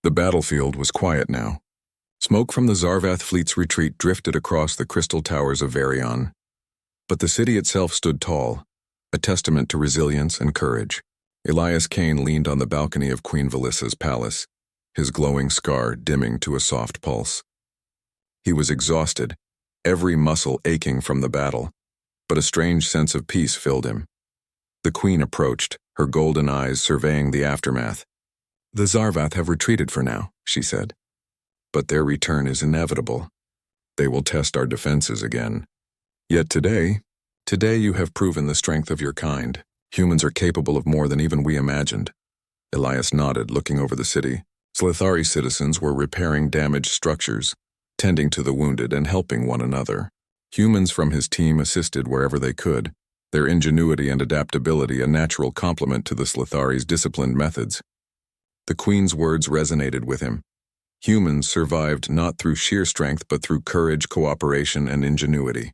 The battlefield was quiet now. Smoke from the Zarvath fleet's retreat drifted across the crystal towers of Varion. But the city itself stood tall, a testament to resilience and courage. Elias Kane leaned on the balcony of Queen Velissa's palace, his glowing scar dimming to a soft pulse. He was exhausted, every muscle aching from the battle, but a strange sense of peace filled him. The queen approached, her golden eyes surveying the aftermath. "The Zarvath have retreated for now," she said. "But their return is inevitable. They will test our defenses again. Yet today you have proven the strength of your kind. Humans are capable of more than even we imagined." Elias nodded, looking over the city. Slithari citizens were repairing damaged structures, tending to the wounded and helping one another. Humans from his team assisted wherever they could, their ingenuity and adaptability a natural complement to the Slithari's disciplined methods. The queen's words resonated with him. Humans survived not through sheer strength but through courage, cooperation, and ingenuity.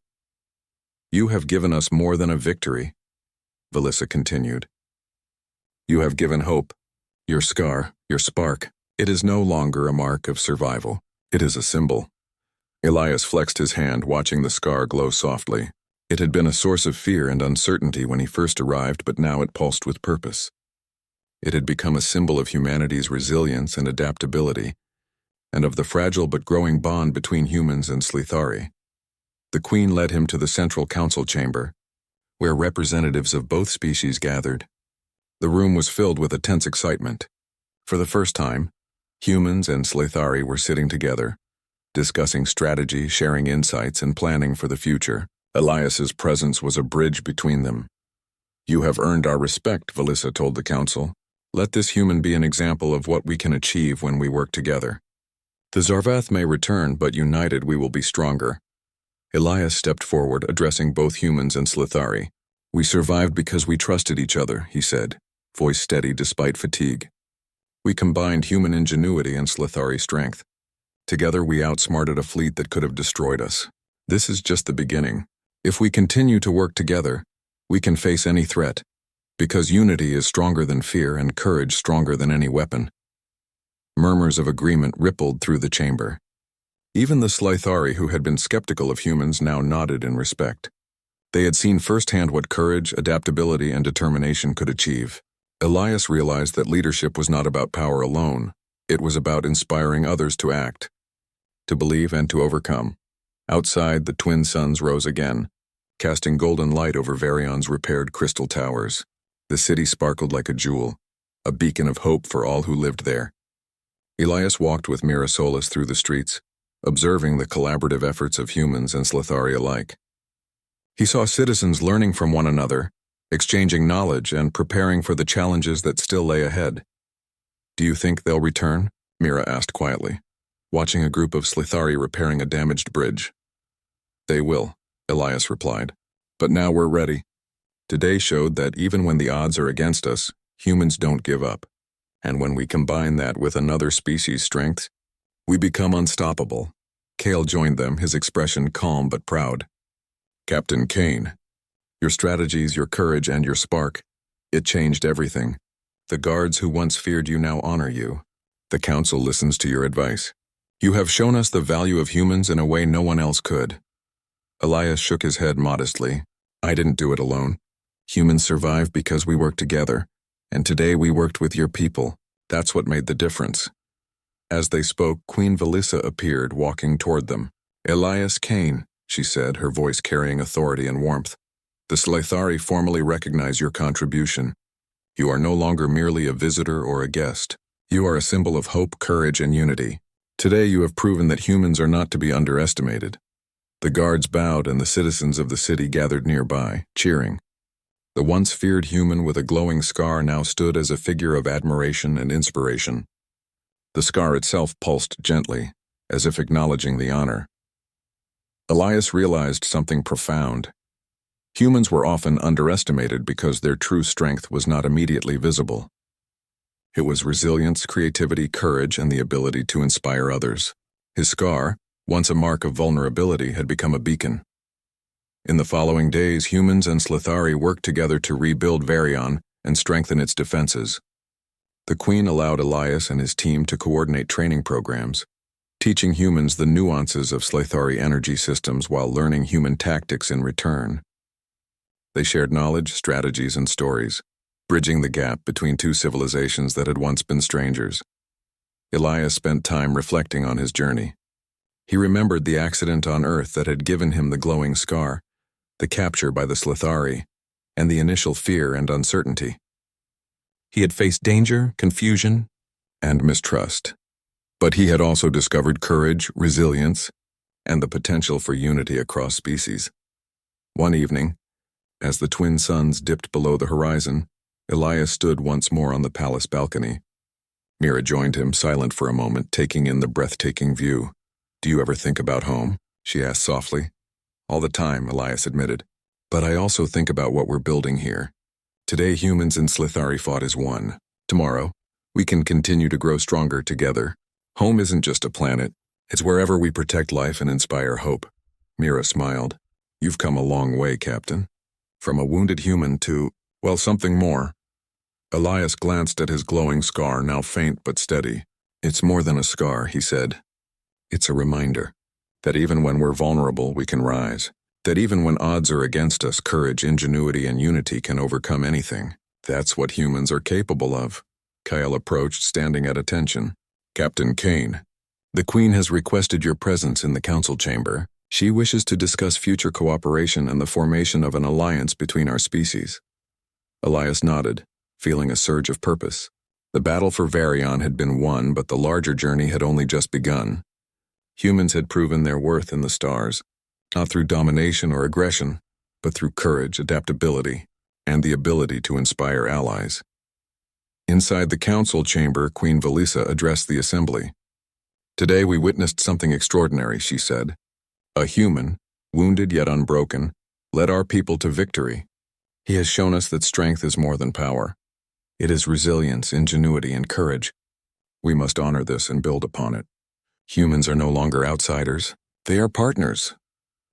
"You have given us more than a victory," Velissa continued. "You have given hope. Your scar, your spark, it is no longer a mark of survival. It is a symbol." Elias flexed his hand, watching the scar glow softly. It had been a source of fear and uncertainty when he first arrived, but now it pulsed with purpose. It had become a symbol of humanity's resilience and adaptability, and of the fragile but growing bond between humans and Slithari. The queen led him to the central council chamber, where representatives of both species gathered. The room was filled with a tense excitement. For the first time, humans and Slithari were sitting together, discussing strategy, sharing insights, and planning for the future. Elias's presence was a bridge between them. "You have earned our respect," Velissa told the council. "Let this human be an example of what we can achieve when we work together. The Zarvath may return, but united we will be stronger." Elias stepped forward, addressing both humans and Slithari. "We survived because we trusted each other," he said, voice steady despite fatigue. "We combined human ingenuity and Slithari strength. Together we outsmarted a fleet that could have destroyed us. This is just the beginning. If we continue to work together, we can face any threat, because unity is stronger than fear and courage stronger than any weapon." Murmurs of agreement rippled through the chamber. Even the Slithari, who had been skeptical of humans, now nodded in respect. They had seen firsthand what courage, adaptability, and determination could achieve. Elias realized that leadership was not about power alone. It was about inspiring others to act, to believe, and to overcome. Outside, the twin suns rose again, casting golden light over Varion's repaired crystal towers. The city sparkled like a jewel, a beacon of hope for all who lived there. Elias walked with Mirasolis through the streets, observing the collaborative efforts of humans and Slithari alike. He saw citizens learning from one another, exchanging knowledge, and preparing for the challenges that still lay ahead. "Do you think they'll return?" Mira asked quietly, watching a group of Slithari repairing a damaged bridge. "They will," Elias replied. "But now we're ready. Today showed that even when the odds are against us, humans don't give up. And when we combine that with another species' strengths, we become unstoppable." Kale joined them, his expression calm but proud. "Captain Kane, your strategies, your courage, and your spark, it changed everything. The guards who once feared you now honor you. The council listens to your advice. You have shown us the value of humans in a way no one else could." Elias shook his head modestly. "I didn't do it alone. Humans survived because we worked together, and today we worked with your people. That's what made the difference." As they spoke, Queen Velissa appeared, walking toward them. "Elias Kane," she said, her voice carrying authority and warmth. "The Slithari formally recognize your contribution. You are no longer merely a visitor or a guest. You are a symbol of hope, courage, and unity. Today you have proven that humans are not to be underestimated." The guards bowed, and the citizens of the city gathered nearby, cheering. The once feared human with a glowing scar now stood as a figure of admiration and inspiration. The scar itself pulsed gently, as if acknowledging the honor. Elias realized something profound. Humans were often underestimated because their true strength was not immediately visible. It was resilience, creativity, courage, and the ability to inspire others. His scar, once a mark of vulnerability, had become a beacon. In the following days, humans and Slithari worked together to rebuild Varion and strengthen its defenses. The Queen allowed Elias and his team to coordinate training programs, teaching humans the nuances of Slithari energy systems while learning human tactics in return. They shared knowledge, strategies, and stories, bridging the gap between two civilizations that had once been strangers. Elias spent time reflecting on his journey. He remembered the accident on Earth that had given him the glowing scar, the capture by the Slithari, and the initial fear and uncertainty. He had faced danger, confusion, and mistrust. But he had also discovered courage, resilience, and the potential for unity across species. One evening, as the twin suns dipped below the horizon, Elias stood once more on the palace balcony. Mira joined him, silent for a moment, taking in the breathtaking view. "Do you ever think about home?" she asked softly. "All the time," Elias admitted. "But I also think about what we're building here. Today humans and Slithari fought as one. Tomorrow, we can continue to grow stronger together. Home isn't just a planet. It's wherever we protect life and inspire hope." Mira smiled. "You've come a long way, Captain. From a wounded human to, well, something more." Elias glanced at his glowing scar, now faint but steady. "It's more than a scar," he said. "It's a reminder that even when we're vulnerable, we can rise. That even when odds are against us, courage, ingenuity, and unity can overcome anything. That's what humans are capable of." Kyle approached, standing at attention. "Captain Kane, the Queen has requested your presence in the council chamber. She wishes to discuss future cooperation and the formation of an alliance between our species." Elias nodded, feeling a surge of purpose. The battle for Varian had been won, but the larger journey had only just begun. Humans had proven their worth in the stars, not through domination or aggression, but through courage, adaptability, and the ability to inspire allies. Inside the council chamber, Queen Valisa addressed the assembly. "Today we witnessed something extraordinary," she said. "A human, wounded yet unbroken, led our people to victory. He has shown us that strength is more than power. It is resilience, ingenuity, and courage. We must honor this and build upon it. Humans are no longer outsiders. They are partners."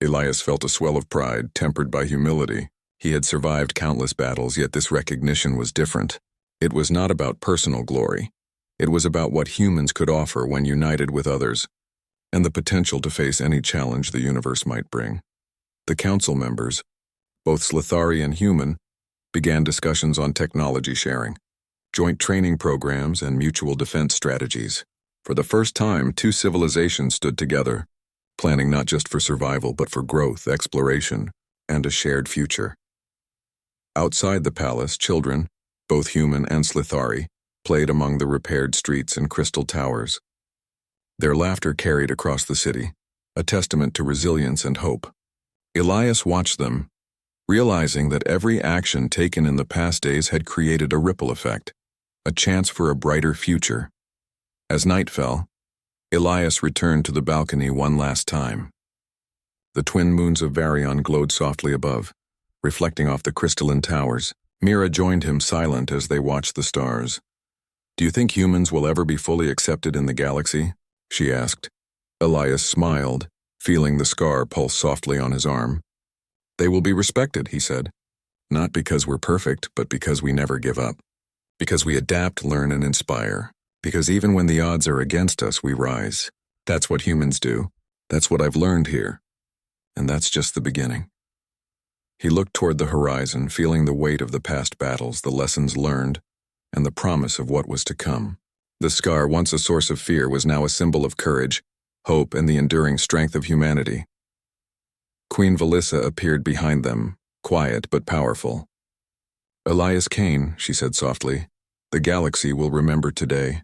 Elias felt a swell of pride, tempered by humility. He had survived countless battles, yet this recognition was different. It was not about personal glory. It was about what humans could offer when united with others, and the potential to face any challenge the universe might bring. The council members, both Slithari and human, began discussions on technology sharing, joint training programs, and mutual defense strategies. For the first time, two civilizations stood together, planning not just for survival but for growth, exploration, and a shared future. Outside the palace, children, both human and Slithari, played among the repaired streets and crystal towers. Their laughter carried across the city, a testament to resilience and hope. Elias watched them, realizing that every action taken in the past days had created a ripple effect, a chance for a brighter future. As night fell, Elias returned to the balcony one last time. The twin moons of Varian glowed softly above, reflecting off the crystalline towers. Mira joined him, silent as they watched the stars. "Do you think humans will ever be fully accepted in the galaxy?" she asked. Elias smiled, feeling the scar pulse softly on his arm. "They will be respected," he said. "Not because we're perfect, but because we never give up. Because we adapt, learn, and inspire. Because even when the odds are against us, we rise. That's what humans do. That's what I've learned here. And that's just the beginning." He looked toward the horizon, feeling the weight of the past battles, the lessons learned, and the promise of what was to come. The scar, once a source of fear, was now a symbol of courage, hope, and the enduring strength of humanity. Queen Valisa appeared behind them, quiet but powerful. "Elias Kane," she said softly, "the galaxy will remember today.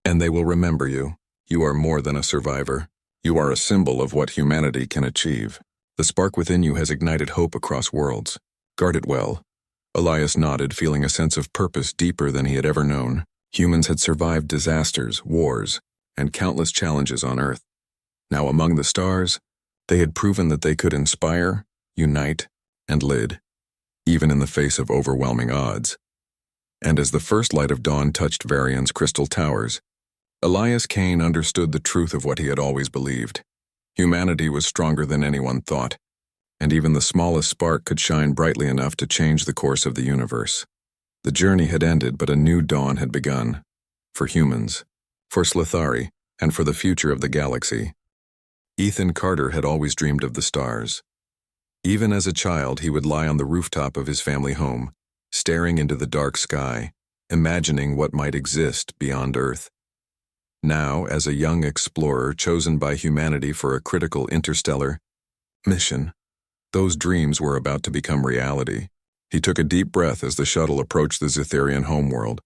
And they will remember you. You are more than a survivor. You are a symbol of what humanity can achieve. The spark within you has ignited hope across worlds. Guard it well." Elias nodded, feeling a sense of purpose deeper than he had ever known. Humans had survived disasters, wars, and countless challenges on Earth. Now among the stars, they had proven that they could inspire, unite, and lead, even in the face of overwhelming odds. And as the first light of dawn touched Varian's crystal towers, Elias Kane understood the truth of what he had always believed. Humanity was stronger than anyone thought, and even the smallest spark could shine brightly enough to change the course of the universe. The journey had ended, but a new dawn had begun. for humans, for Slithari, and for the future of the galaxy. Ethan Carter had always dreamed of the stars. Even as a child, he would lie on the rooftop of his family home, staring into the dark sky, imagining what might exist beyond Earth. Now, as a young explorer chosen by humanity for a critical interstellar mission, those dreams were about to become reality. He took a deep breath as the shuttle approached the Zitharian homeworld,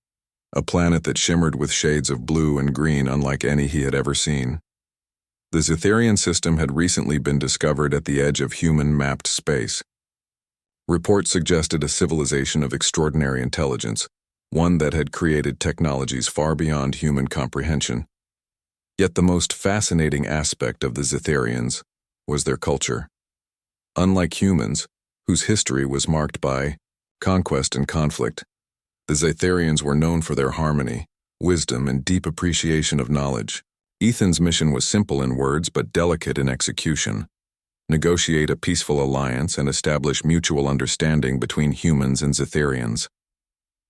a planet that shimmered with shades of blue and green unlike any he had ever seen. The Zitharian system had recently been discovered at the edge of human-mapped space. Reports suggested a civilization of extraordinary intelligence, one that had created technologies far beyond human comprehension. Yet the most fascinating aspect of the Zitharians was their culture. Unlike humans, whose history was marked by conquest and conflict, the Zitharians were known for their harmony, wisdom, and deep appreciation of knowledge. Ethan's mission was simple in words but delicate in execution: negotiate a peaceful alliance and establish mutual understanding between humans and Zitharians.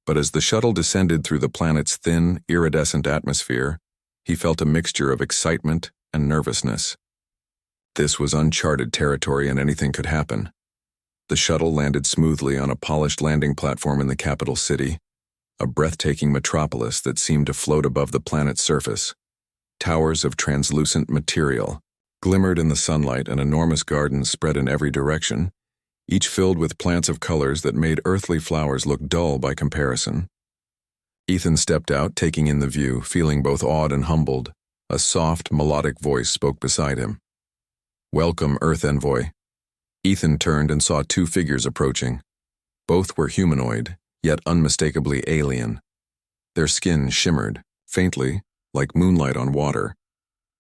But as the shuttle descended through the planet's thin, iridescent atmosphere, he felt a mixture of excitement and nervousness. This was uncharted territory and anything could happen. The shuttle landed smoothly on a polished landing platform in the capital city, a breathtaking metropolis that seemed to float above the planet's surface. Towers of translucent material glimmered in the sunlight, and enormous gardens spread in every direction, each filled with plants of colors that made earthly flowers look dull by comparison. Ethan stepped out, taking in the view, feeling both awed and humbled. A soft, melodic voice spoke beside him. "Welcome, Earth Envoy." Ethan turned and saw two figures approaching. Both were humanoid, yet unmistakably alien. Their skin shimmered, faintly, like moonlight on water,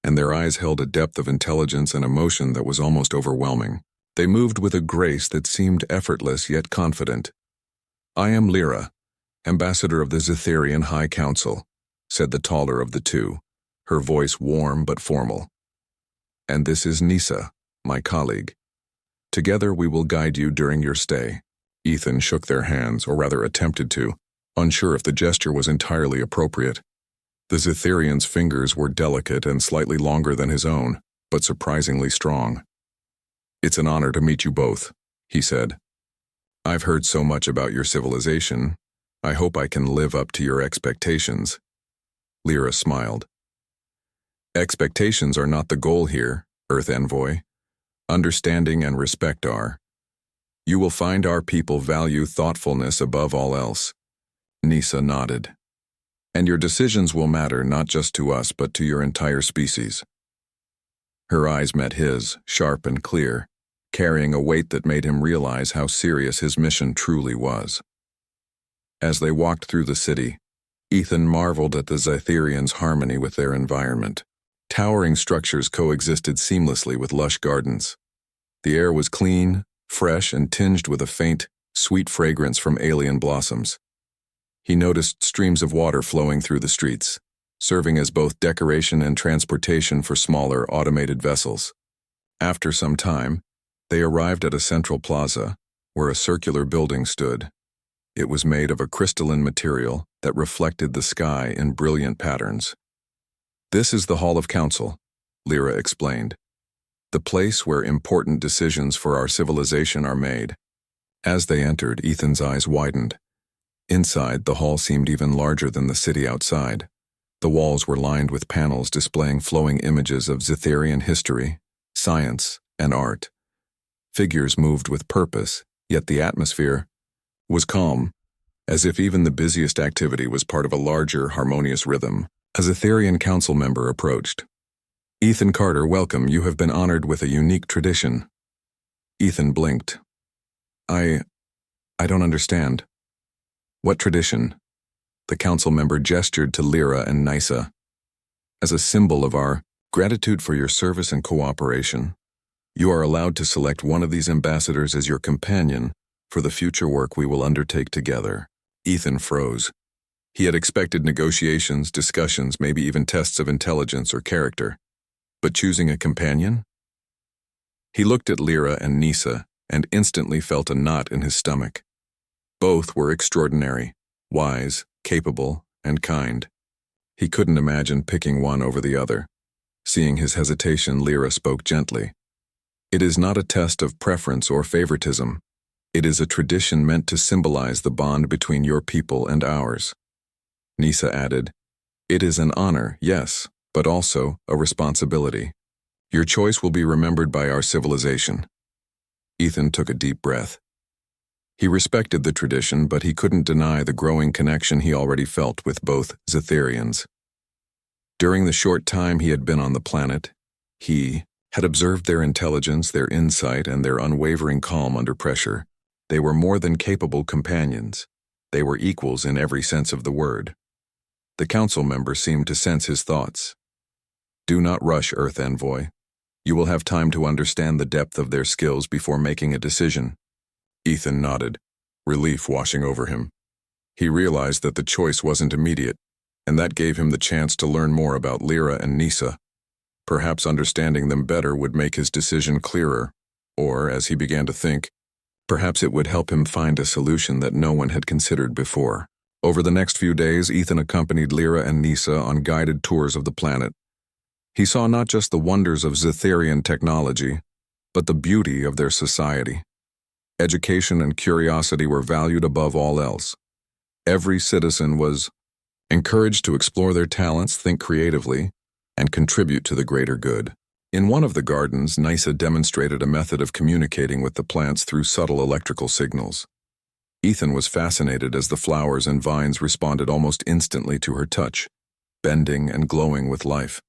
and their eyes held a depth of intelligence and emotion that was almost overwhelming. They moved with a grace that seemed effortless yet confident. "I am Lyra, ambassador of the Zitharian High Council," said the taller of the two, her voice warm but formal. "And this is Nisa, my colleague. Together we will guide you during your stay." Ethan shook their hands, or rather attempted to, unsure if the gesture was entirely appropriate. The Zitharian's fingers were delicate and slightly longer than his own, but surprisingly strong. "It's an honor to meet you both," he said. "I've heard so much about your civilization. I hope I can live up to your expectations." Lyra smiled. "Expectations are not the goal here, Earth Envoy. Understanding and respect are. You will find our people value thoughtfulness above all else." Nisa nodded. "And your decisions will matter not just to us but to your entire species." Her eyes met his, sharp and clear, carrying a weight that made him realize how serious his mission truly was. As they walked through the city, Ethan marveled at the Zitharians' harmony with their environment. Towering structures coexisted seamlessly with lush gardens. The air was clean, fresh, and tinged with a faint, sweet fragrance from alien blossoms. He noticed streams of water flowing through the streets, serving as both decoration and transportation for smaller, automated vessels. After some time, they arrived at a central plaza, where a circular building stood. It was made of a crystalline material that reflected the sky in brilliant patterns. "This is the Hall of Council," Lyra explained. "The place where important decisions for our civilization are made." As they entered, Ethan's eyes widened. Inside, the hall seemed even larger than the city outside. The walls were lined with panels displaying flowing images of Zitharian history, science, and art. Figures moved with purpose, yet the atmosphere was calm, as if even the busiest activity was part of a larger, harmonious rhythm. A Zitharian council member approached. "Ethan Carter, welcome. You have been honored with a unique tradition." Ethan blinked. I don't understand." "What tradition?" The council member gestured to Lyra and Nisa. "As a symbol of our gratitude for your service and cooperation, you are allowed to select one of these ambassadors as your companion for the future work we will undertake together." Ethan froze. He had expected negotiations, discussions, maybe even tests of intelligence or character. But choosing a companion? He looked at Lyra and Nisa and instantly felt a knot in his stomach. Both were extraordinary, wise, capable, and kind. He couldn't imagine picking one over the other. Seeing his hesitation, Lyra spoke gently. It is not a test of preference or favoritism. It is a tradition meant to symbolize the bond between your people and ours. Nisa added, It is an honor, yes, but also a responsibility. Your choice will be remembered by our civilization. Ethan took a deep breath. He respected the tradition, but he couldn't deny the growing connection he already felt with both Zetherians. During the short time he had been on the planet, he had observed their intelligence, their insight, and their unwavering calm under pressure. They were more than capable companions. They were equals in every sense of the word. The council member seemed to sense his thoughts. Do not rush, Earth Envoy. You will have time to understand the depth of their skills before making a decision. Ethan nodded, relief washing over him. He realized that the choice wasn't immediate, and that gave him the chance to learn more about Lyra and Nisa. Perhaps understanding them better would make his decision clearer, or, as he began to think, perhaps it would help him find a solution that no one had considered before. Over the next few days, Ethan accompanied Lyra and Nisa on guided tours of the planet. He saw not just the wonders of Zetherian technology, but the beauty of their society. Education and curiosity were valued above all else. Every citizen was encouraged to explore their talents, think creatively, and contribute to the greater good. In one of the gardens, Nisa demonstrated a method of communicating with the plants through subtle electrical signals. Ethan was fascinated as the flowers and vines responded almost instantly to her touch, bending and glowing with life.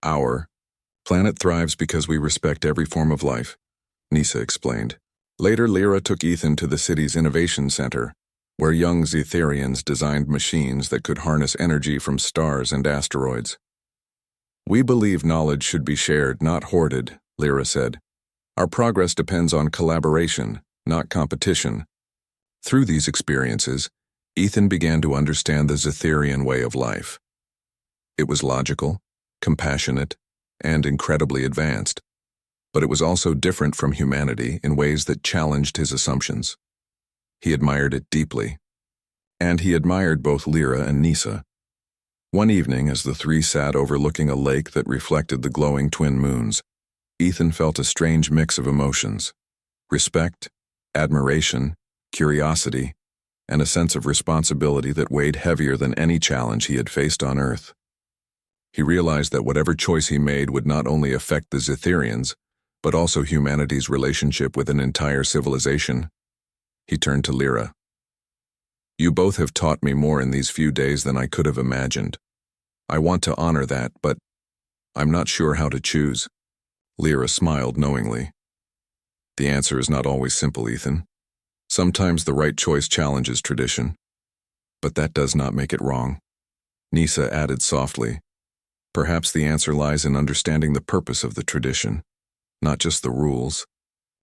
Our planet thrives because we respect every form of life, Nisa explained. Later, Lyra took Ethan to the city's innovation center, where young Zetherians designed machines that could harness energy from stars and asteroids. We believe knowledge should be shared, not hoarded, Lyra said. Our progress depends on collaboration, not competition. Through these experiences, Ethan began to understand the Zetherian way of life. It was logical, compassionate, and incredibly advanced, but it was also different from humanity in ways that challenged his assumptions. He admired it deeply. And he admired both Lyra and Nisa. One evening, as the three sat overlooking a lake that reflected the glowing twin moons, Ethan felt a strange mix of emotions: respect, admiration, curiosity, and a sense of responsibility that weighed heavier than any challenge he had faced on Earth. He realized that whatever choice he made would not only affect the Zetherians, but also humanity's relationship with an entire civilization. He turned to Lyra. You both have taught me more in these few days than I could have imagined. I want to honor that, but I'm not sure how to choose. Lyra smiled knowingly. The answer is not always simple, Ethan. Sometimes the right choice challenges tradition, but that does not make it wrong. Nisa added softly. Perhaps the answer lies in understanding the purpose of the tradition, not just the rules.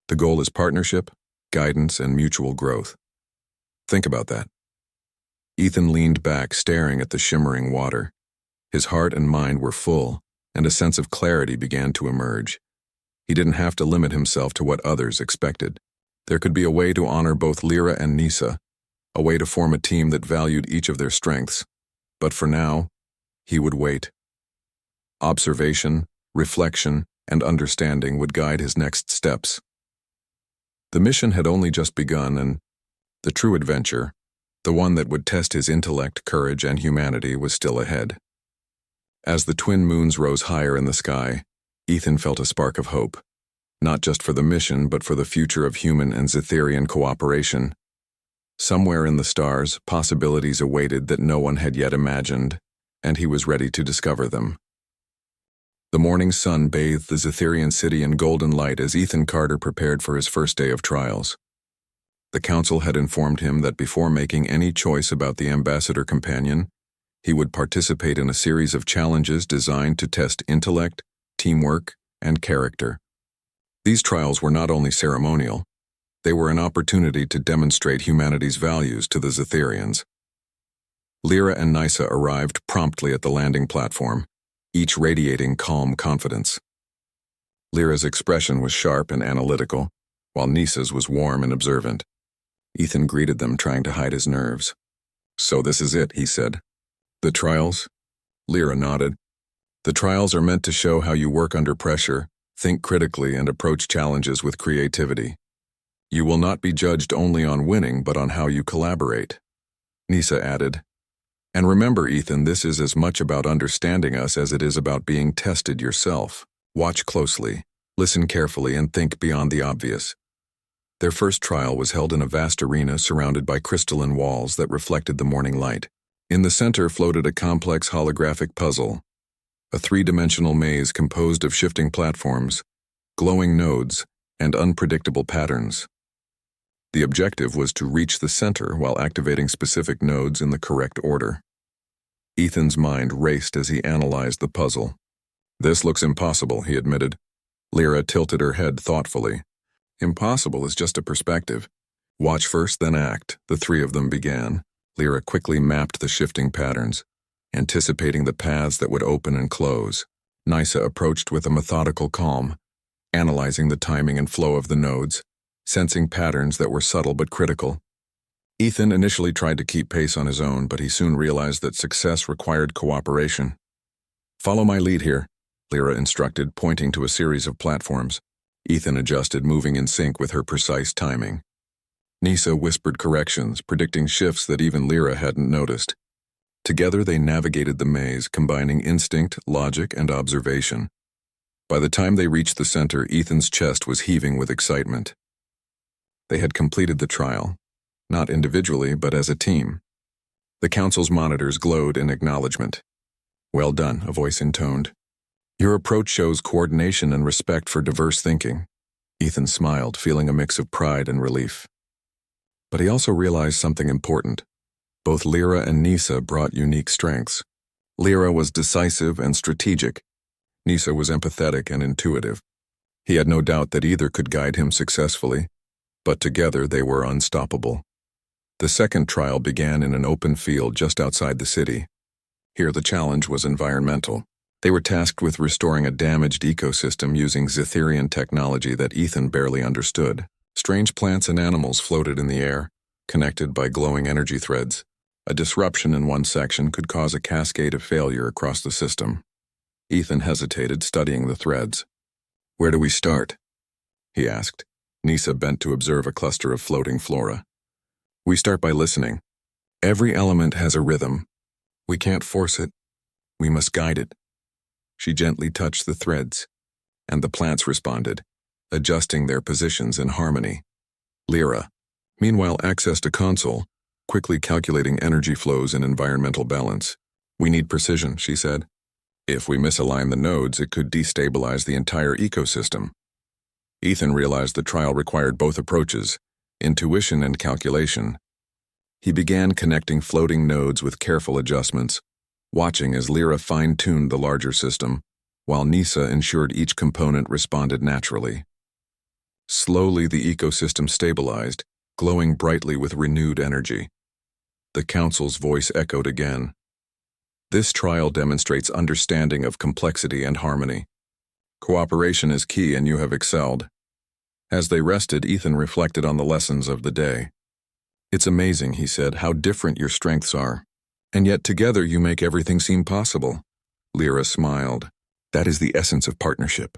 The goal is partnership, guidance, and mutual growth. Think about that. Ethan leaned back, staring at the shimmering water. His heart and mind were full, and a sense of clarity began to emerge. He didn't have to limit himself to what others expected. There could be a way to honor both Lyra and Nisa, a way to form a team that valued each of their strengths. But for now, he would wait. Observation, reflection, and understanding would guide his next steps. The mission had only just begun, and the true adventure, the one that would test his intellect, courage, and humanity, was still ahead. As the twin moons rose higher in the sky, Ethan felt a spark of hope, not just for the mission, but for the future of human and Zetherian cooperation. Somewhere in the stars, possibilities awaited that no one had yet imagined, and he was ready to discover them. The morning sun bathed the Zetherian city in golden light as Ethan Carter prepared for his first day of trials. The council had informed him that before making any choice about the ambassador companion, he would participate in a series of challenges designed to test intellect, teamwork, and character. These trials were not only ceremonial, they were an opportunity to demonstrate humanity's values to the Zetherians. Lyra and Nisa arrived promptly at the landing platform, each radiating calm confidence. Lyra's expression was sharp and analytical, while Nisa's was warm and observant. Ethan greeted them, trying to hide his nerves. So this is it, he said. The trials? Lyra nodded. The trials are meant to show how you work under pressure, think critically, and approach challenges with creativity. You will not be judged only on winning, but on how you collaborate. Nisa added. And remember, Ethan, this is as much about understanding us as it is about being tested yourself. Watch closely, listen carefully, and think beyond the obvious. Their first trial was held in a vast arena surrounded by crystalline walls that reflected the morning light. In the center floated a complex holographic puzzle, a three-dimensional maze composed of shifting platforms, glowing nodes, and unpredictable patterns. The objective was to reach the center while activating specific nodes in the correct order. Ethan's mind raced as he analyzed the puzzle. This looks impossible, he admitted. Lyra tilted her head thoughtfully. Impossible is just a perspective. Watch first, then act, the three of them began. Lyra quickly mapped the shifting patterns, anticipating the paths that would open and close. Nisa approached with a methodical calm, analyzing the timing and flow of the nodes, sensing patterns that were subtle but critical. Ethan initially tried to keep pace on his own, but he soon realized that success required cooperation. Follow my lead here, Lyra instructed, pointing to a series of platforms. Ethan adjusted, moving in sync with her precise timing. Nisa whispered corrections, predicting shifts that even Lyra hadn't noticed. Together they navigated the maze, combining instinct, logic, and observation. By the time they reached the center, Ethan's chest was heaving with excitement. They had completed the trial, not individually, but as a team. The council's monitors glowed in acknowledgement. Well done, a voice intoned. Your approach shows coordination and respect for diverse thinking. Ethan smiled, feeling a mix of pride and relief. But he also realized something important. Both Lyra and Nisa brought unique strengths. Lyra was decisive and strategic. Nisa was empathetic and intuitive. He had no doubt that either could guide him successfully, but together they were unstoppable. The second trial began in an open field just outside the city. Here the challenge was environmental. They were tasked with restoring a damaged ecosystem using Zetherian technology that Ethan barely understood. Strange plants and animals floated in the air, connected by glowing energy threads. A disruption in one section could cause a cascade of failure across the system. Ethan hesitated, studying the threads. Where do we start? He asked. Nisa bent to observe a cluster of floating flora. We start by listening. Every element has a rhythm. We can't force it. We must guide it. She gently touched the threads, and the plants responded, adjusting their positions in harmony. Lyra, meanwhile, accessed a console, quickly calculating energy flows and environmental balance. We need precision, she said. If we misalign the nodes, it could destabilize the entire ecosystem. Ethan realized the trial required both approaches, intuition and calculation. He began connecting floating nodes with careful adjustments, watching as Lyra fine-tuned the larger system, while Nisa ensured each component responded naturally. Slowly the ecosystem stabilized, glowing brightly with renewed energy. The council's voice echoed again. This trial demonstrates understanding of complexity and harmony. Cooperation is key, and you have excelled. As they rested, Ethan reflected on the lessons of the day. It's amazing, he said, how different your strengths are. And yet together you make everything seem possible. Lyra smiled. That is the essence of partnership.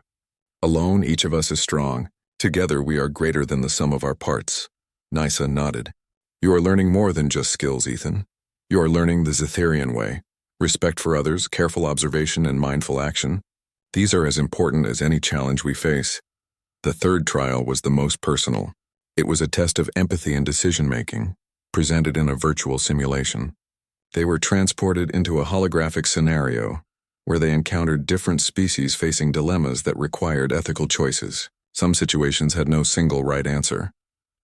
Alone, each of us is strong. Together, we are greater than the sum of our parts. Nisa nodded. You are learning more than just skills, Ethan. You are learning the Zetherian way. Respect for others, careful observation, and mindful action. These are as important as any challenge we face. The third trial was the most personal. It was a test of empathy and decision-making, presented in a virtual simulation. They were transported into a holographic scenario where they encountered different species facing dilemmas that required ethical choices. Some situations had no single right answer,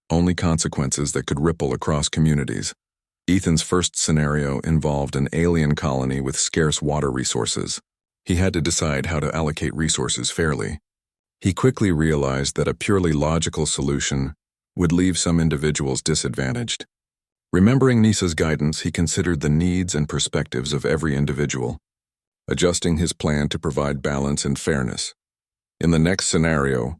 only consequences that could ripple across communities. Ethan's first scenario involved an alien colony with scarce water resources. He had to decide how to allocate resources fairly. He quickly realized that a purely logical solution would leave some individuals disadvantaged. Remembering Nisa's guidance, he considered the needs and perspectives of every individual, adjusting his plan to provide balance and fairness. In the next scenario,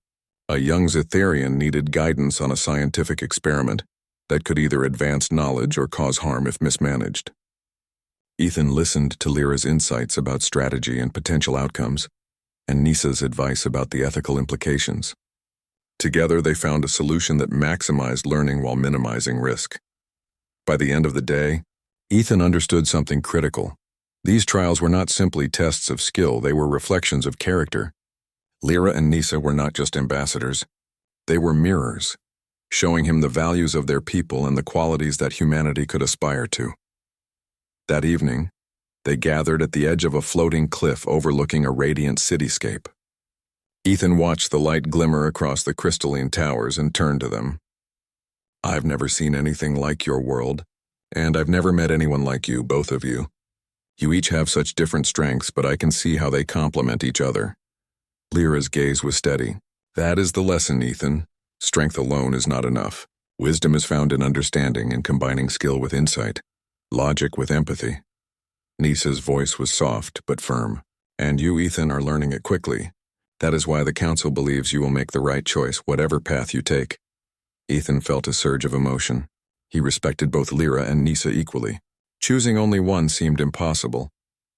a young Zetherian needed guidance on a scientific experiment that could either advance knowledge or cause harm if mismanaged. Ethan listened to Lyra's insights about strategy and potential outcomes, and Nisa's advice about the ethical implications. Together, they found a solution that maximized learning while minimizing risk. By the end of the day, Ethan understood something critical. These trials were not simply tests of skill, they were reflections of character. Lyra and Nisa were not just ambassadors. They were mirrors, showing him the values of their people and the qualities that humanity could aspire to. That evening, they gathered at the edge of a floating cliff overlooking a radiant cityscape. Ethan watched the light glimmer across the crystalline towers and turned to them. "I've never seen anything like your world, and I've never met anyone like you, both of you. You each have such different strengths, but I can see how they complement each other." Lyra's gaze was steady. "That is the lesson, Ethan. Strength alone is not enough. Wisdom is found in understanding and combining skill with insight, logic with empathy." Nisa's voice was soft but firm. "And you, Ethan, are learning it quickly. That is why the Council believes you will make the right choice, whatever path you take." Ethan felt a surge of emotion. He respected both Lyra and Nisa equally. Choosing only one seemed impossible,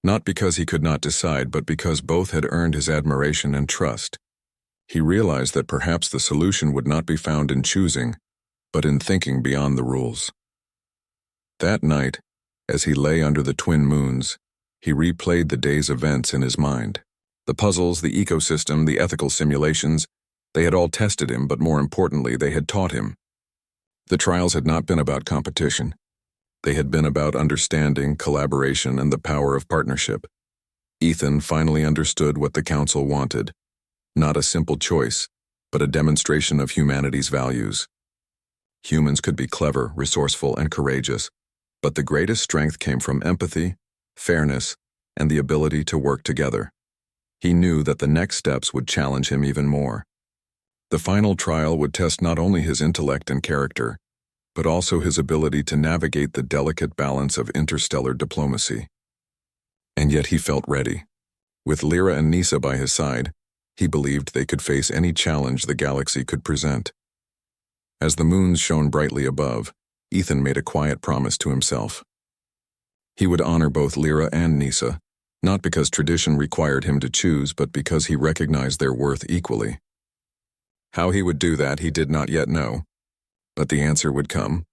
not because he could not decide, but because both had earned his admiration and trust. He realized that perhaps the solution would not be found in choosing, but in thinking beyond the rules. That night, as he lay under the twin moons, he replayed the day's events in his mind. The puzzles, the ecosystem, the ethical simulations, they had all tested him, but more importantly, they had taught him. The trials had not been about competition. They had been about understanding, collaboration, and the power of partnership. Ethan finally understood what the Council wanted. Not a simple choice, but a demonstration of humanity's values. Humans could be clever, resourceful, and courageous, but the greatest strength came from empathy, fairness, and the ability to work together. He knew that the next steps would challenge him even more. The final trial would test not only his intellect and character, but also his ability to navigate the delicate balance of interstellar diplomacy. And yet he felt ready. With Lyra and Nisa by his side, he believed they could face any challenge the galaxy could present. As the moons shone brightly above, Ethan made a quiet promise to himself. He would honor both Lyra and Nisa, not because tradition required him to choose, but because he recognized their worth equally. How he would do that he did not yet know, but the answer would come.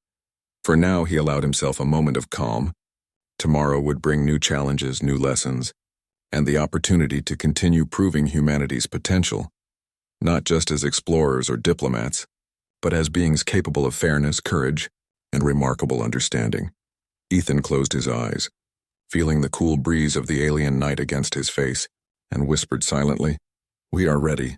For now, he allowed himself a moment of calm. Tomorrow would bring new challenges, new lessons, and the opportunity to continue proving humanity's potential, not just as explorers or diplomats, but as beings capable of fairness, courage, and remarkable understanding. Ethan closed his eyes, feeling the cool breeze of the alien night against his face, and whispered silently, "We are ready."